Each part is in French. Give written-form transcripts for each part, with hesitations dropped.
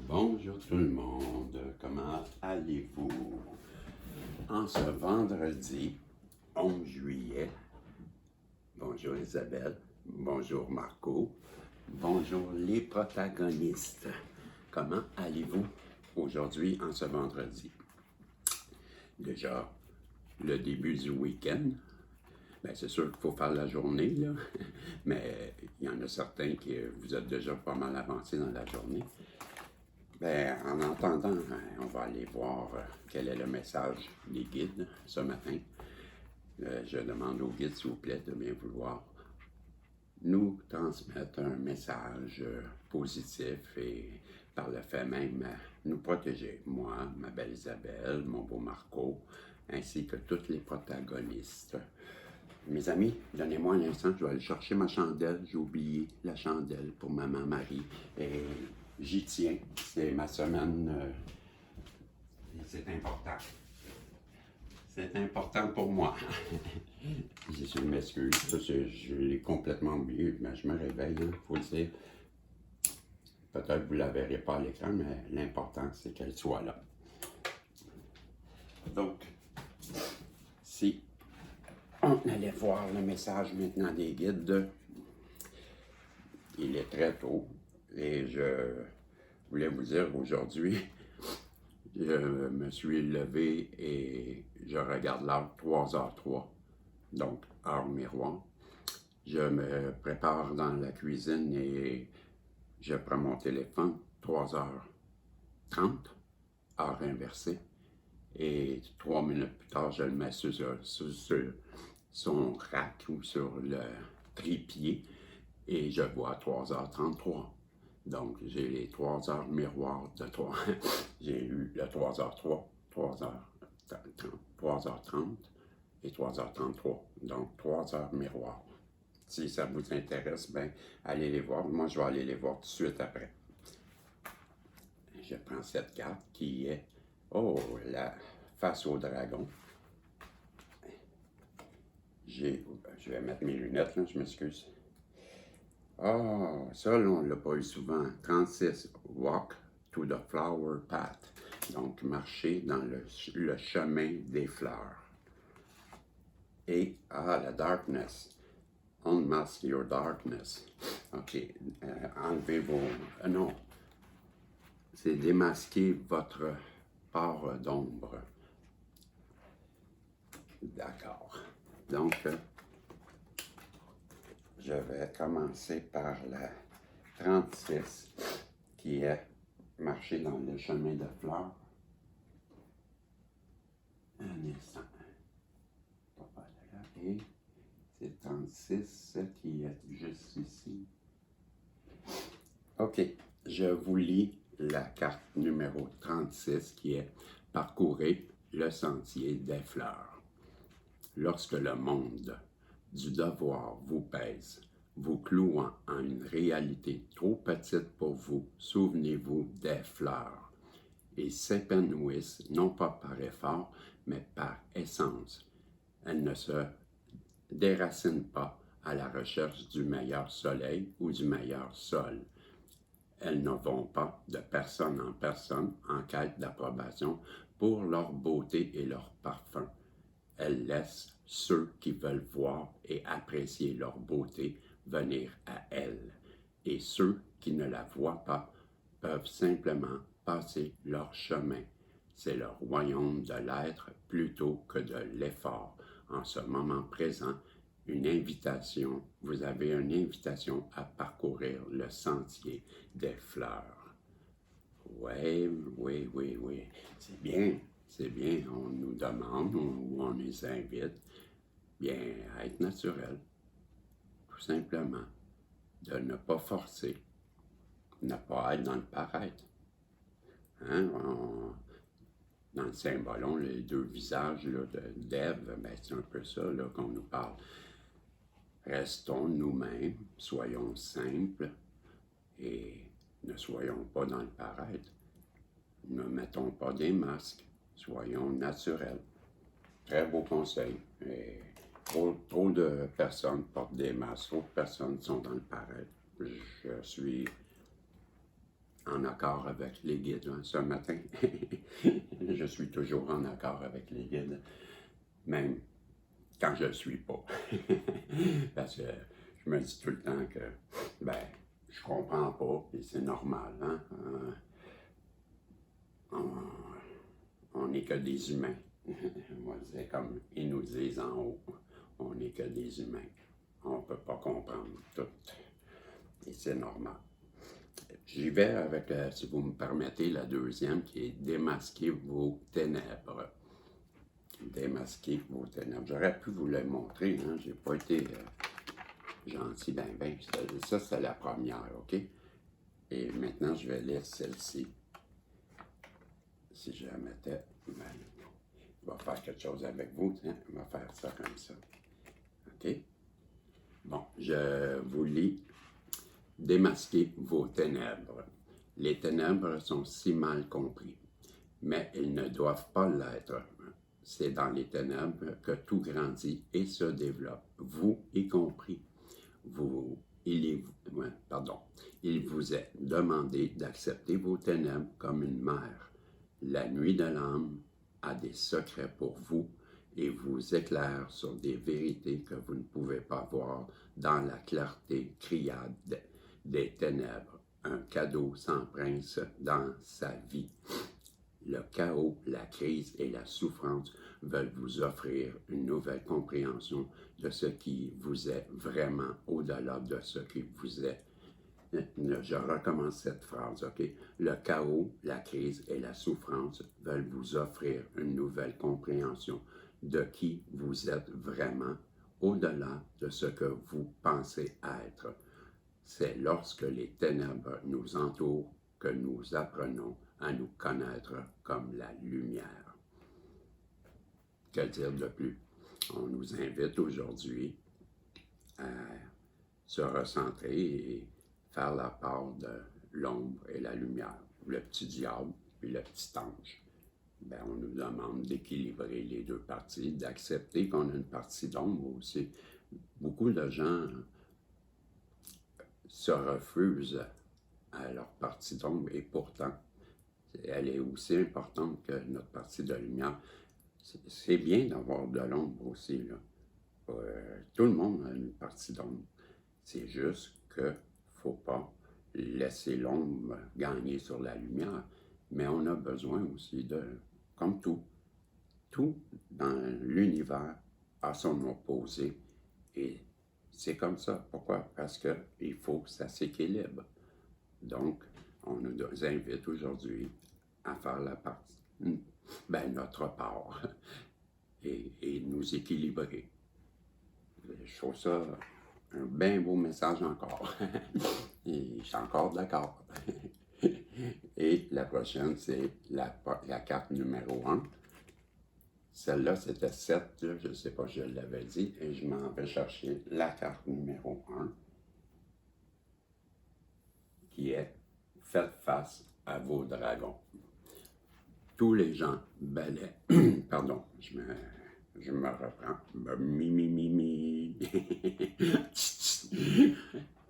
Bonjour tout le monde, comment allez-vous? En ce vendredi 11 juillet, bonjour Isabelle, bonjour Marco, bonjour les protagonistes. Comment allez-vous aujourd'hui en ce vendredi? Déjà, le début du week-end. Bien, c'est sûr qu'il faut faire la journée, là, mais il y en a certains qui vous êtes déjà pas mal avancés dans la journée. Bien, en entendant, on va aller voir quel est le message des guides ce matin. Je demande aux guides, s'il vous plaît, de bien vouloir nous transmettre un message positif et par le fait même nous protéger. Moi, ma belle Isabelle, mon beau Marco, ainsi que tous les protagonistes. Mes amis, donnez-moi un instant, je vais aller chercher ma chandelle. J'ai oublié la chandelle pour maman Marie. Et j'y tiens. C'est ma semaine. C'est important. C'est important pour moi. Je m'excuse. Je l'ai complètement oublié. Mais je me réveille, il faut le dire. Peut-être que vous ne la verrez pas à l'écran, mais l'important, c'est qu'elle soit là. Donc, si on allait voir le message maintenant des guides. Il est très tôt et je voulais vous dire aujourd'hui, je me suis levé et je regarde l'heure 3h03, donc heure miroir. Je me prépare dans la cuisine et je prends mon téléphone, 3h30, heure inversée. Et 3 minutes plus tard, je le mets sur son rack ou sur le trépied et je vois 3h33. Donc, j'ai les 3 heures miroirs de 3. J'ai eu le 3h03, 3h30 et 3h33. Donc, 3 heures miroirs. Si ça vous intéresse, bien, allez les voir. Moi, je vais aller les voir tout de suite après. Je prends cette carte qui est, la face au dragon. Je vais mettre mes lunettes, là, je m'excuse. Ça, là, on ne l'a pas eu souvent. 36, walk to the flower path. Donc, marcher dans le chemin des fleurs. Et, la darkness. Unmask your darkness. OK, enlevez vos... non, c'est démasquer votre part d'ombre. D'accord. Donc, je vais commencer par la 36, qui est marcher dans le chemin de fleurs. Un instant. Et c'est 36 qui est juste ici. OK, je vous lis la carte numéro 36 qui est parcourir le sentier des fleurs. Lorsque le monde du devoir vous pèse, vous clouant en une réalité trop petite pour vous, souvenez-vous des fleurs et s'épanouissent non pas par effort, mais par essence. Elles ne se déracinent pas à la recherche du meilleur soleil ou du meilleur sol. Elles ne vont pas de personne en personne en quête d'approbation pour leur beauté et leur parfum. Elles laissent ceux qui veulent voir et apprécier leur beauté venir à elles. Et ceux qui ne la voient pas peuvent simplement passer leur chemin. C'est le royaume de l'être plutôt que de l'effort. En ce moment présent, une invitation, vous avez une invitation à parcourir le sentier des fleurs. Oui, oui, oui, oui, c'est bien. C'est bien, on nous demande ou on les invite, bien, à être naturel, tout simplement, de ne pas forcer, ne pas être dans le paraître. Hein? Dans le symbolon, les deux visages d'Ève, ben, c'est un peu ça là, qu'on nous parle. Restons nous-mêmes, soyons simples et ne soyons pas dans le paraître. Ne mettons pas des masques. Soyons naturels. Très beau conseil. Et trop de personnes portent des masques, trop de personnes sont dans le paraître. Je suis en accord avec les guides. Hein. Ce matin, je suis toujours en accord avec les guides, même quand je ne le suis pas. Parce que je me dis tout le temps que, ben, je comprends pas, et c'est normal. Hein? On n'est que des humains. Moi, c'est comme ils nous disent en haut, on n'est que des humains. On ne peut pas comprendre tout. Et c'est normal. J'y vais avec, si vous me permettez, la deuxième qui est démasquer vos ténèbres. Démasquer vos ténèbres. J'aurais pu vous le montrer, hein? J'ai pas été gentil, ben. Ça, c'est la première, OK? Et maintenant, je vais lire celle-ci. Si je la mettais, ben, je vais faire quelque chose avec vous, hein? On va faire ça comme ça. OK? Bon, je vous lis. Démasquez vos ténèbres. Les ténèbres sont si mal compris, mais elles ne doivent pas l'être. C'est dans les ténèbres que tout grandit et se développe, vous y compris. Il vous est demandé d'accepter vos ténèbres comme une mère. La nuit de l'âme a des secrets pour vous et vous éclaire sur des vérités que vous ne pouvez pas voir dans la clarté criarde des ténèbres. Un cadeau sans prince dans sa vie. Le chaos, la crise et la souffrance veulent vous offrir une nouvelle compréhension de ce qui vous est vraiment au-delà de ce qui vous est. Je recommence cette phrase, OK? Le chaos, la crise et la souffrance veulent vous offrir une nouvelle compréhension de qui vous êtes vraiment au-delà de ce que vous pensez être. C'est lorsque les ténèbres nous entourent que nous apprenons à nous connaître comme la lumière. Que dire de plus? On nous invite aujourd'hui à se recentrer et faire la part de l'ombre et la lumière, le petit diable et le petit ange. Ben, on nous demande d'équilibrer les deux parties, d'accepter qu'on a une partie d'ombre aussi. Beaucoup de gens se refusent à leur partie d'ombre et pourtant, elle est aussi importante que notre partie de lumière. C'est bien d'avoir de l'ombre aussi, là. Tout le monde a une partie d'ombre. C'est juste qu'il ne faut pas laisser l'ombre gagner sur la lumière. Mais on a besoin aussi de, comme tout dans l'univers a son opposé. Et c'est comme ça. Pourquoi? Parce qu'il faut que ça s'équilibre. Donc, on nous invite aujourd'hui à faire la partie, notre part et nous équilibrer. Je trouve ça un bien beau message encore. Et je suis encore d'accord. Et la prochaine, c'est la carte numéro 1. Celle-là, c'était 7, là, je ne sais pas, je l'avais dit, et je m'en vais chercher la carte numéro 1, qui est « Faites face à vos dragons ». Tous les gens balaient, pardon, je me reprends,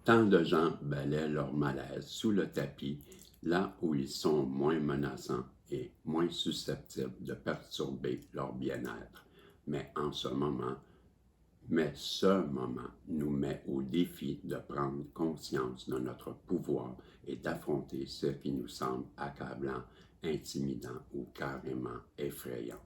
Tant de gens balaient leur malaise sous le tapis, là où ils sont moins menaçants et moins susceptibles de perturber leur bien-être. Mais ce moment nous met au défi de prendre conscience de notre pouvoir et d'affronter ce qui nous semble accablant, intimidant ou carrément effrayant.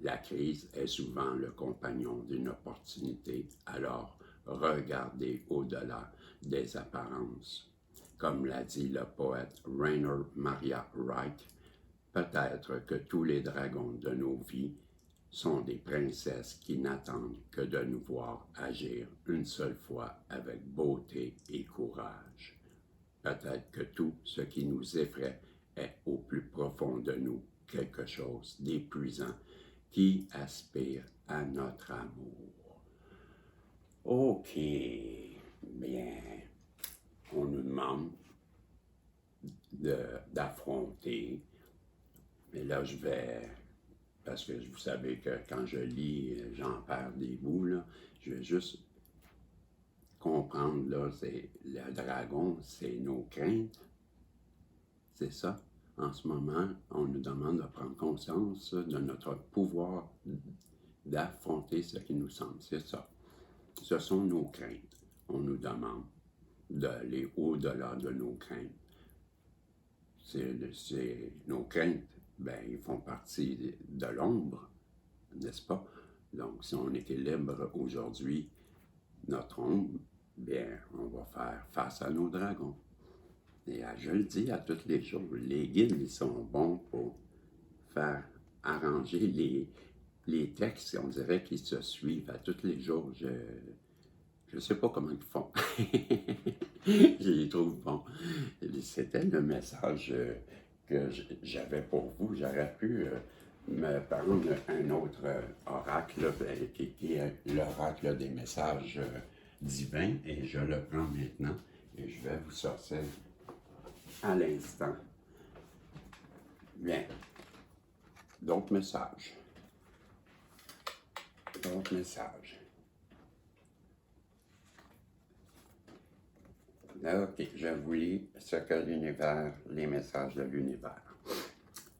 La crise est souvent le compagnon d'une opportunité, alors regardez au-delà des apparences. Comme l'a dit le poète Rainer Maria Rilke, peut-être que tous les dragons de nos vies sont des princesses qui n'attendent que de nous voir agir une seule fois avec beauté et courage. Peut-être que tout ce qui nous effraie est au plus profond de nous quelque chose d'épuisant qui aspire à notre amour. OK, bien, on nous demande d'affronter, mais là je vais, parce que vous savez que quand je lis, j'en perds des bouts, là, je vais juste comprendre, là, c'est le dragon, c'est nos craintes, C'est ça. En ce moment, on nous demande de prendre conscience de notre pouvoir d'affronter ce qui nous semble. C'est ça. Ce sont nos craintes. On nous demande d'aller au-delà de nos craintes. Nos craintes, ben, ils font partie de l'ombre, n'est-ce pas? Donc, si on était libre aujourd'hui, notre ombre, bien, on va faire face à nos dragons. Et je le dis à tous les jours, les guides, ils sont bons pour faire arranger les textes, on dirait qu'ils se suivent à tous les jours. Je ne sais pas comment ils font. Je les trouve bons. C'était le message que j'avais pour vous. J'aurais pu me prendre un autre oracle, qui est l'oracle des messages divins, et je le prends maintenant, et je vais vous sortir à l'instant. Bien. D'autres messages. D'autres messages. OK, je vous lis ce que l'univers, les messages de l'univers.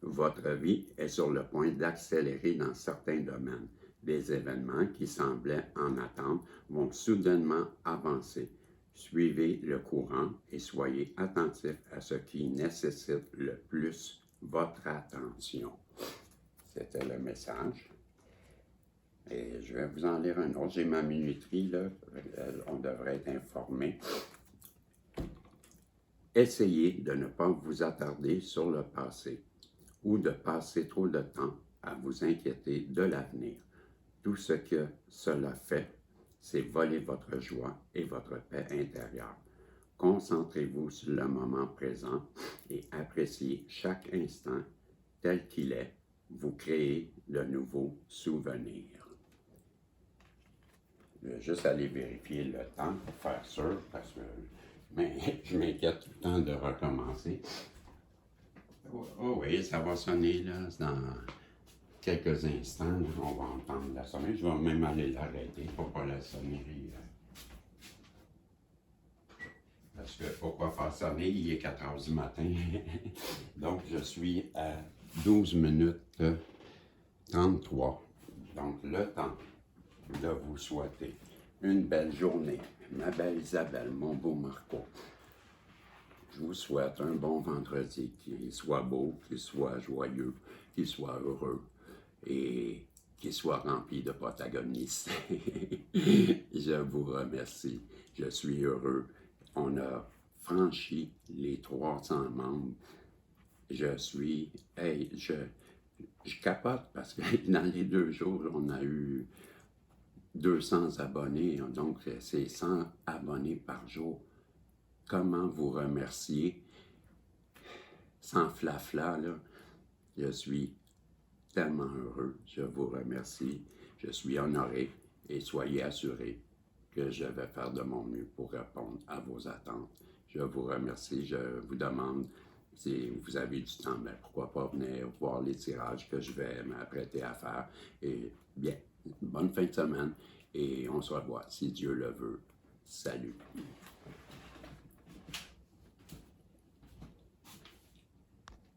Votre vie est sur le point d'accélérer dans certains domaines. Des événements qui semblaient en attente vont soudainement avancer. Suivez le courant et soyez attentifs à ce qui nécessite le plus votre attention. C'était le message. Et je vais vous en lire un autre. J'ai ma minuterie, là. On devrait être informé. Essayez de ne pas vous attarder sur le passé ou de passer trop de temps à vous inquiéter de l'avenir. Tout ce que cela fait, c'est voler votre joie et votre paix intérieure. Concentrez-vous sur le moment présent et appréciez chaque instant tel qu'il est. Vous créez de nouveaux souvenirs. Je vais juste aller vérifier le temps pour faire sûr, parce que je m'inquiète tout le temps de recommencer. Oh oui, ça va sonner là, dans quelques instants. Là, on va entendre la sonnerie. Je vais même aller l'arrêter pour pas la sonnerie. Parce que pourquoi faire sonner? Il est 4 heures du matin. Donc, je suis à 12 minutes 33. Donc, le temps de vous souhaiter une belle journée. Ma belle Isabelle, mon beau Marco. Je vous souhaite un bon vendredi, qu'il soit beau, qu'il soit joyeux, qu'il soit heureux et qu'il soit rempli de protagonistes. Je vous remercie. Je suis heureux. On a franchi les 300 membres. Je capote parce que dans les 2 jours, on a eu 200 abonnés. Donc, c'est 100 abonnés par jour. Comment vous remercier? Sans flafla, là. Je suis tellement heureux. Je vous remercie. Je suis honoré et soyez assurés que je vais faire de mon mieux pour répondre à vos attentes. Je vous remercie. Je vous demande, si vous avez du temps, ben pourquoi pas venir voir les tirages que je vais m'apprêter à faire. Et bien, bonne fin de semaine et on se revoit si Dieu le veut. Salut!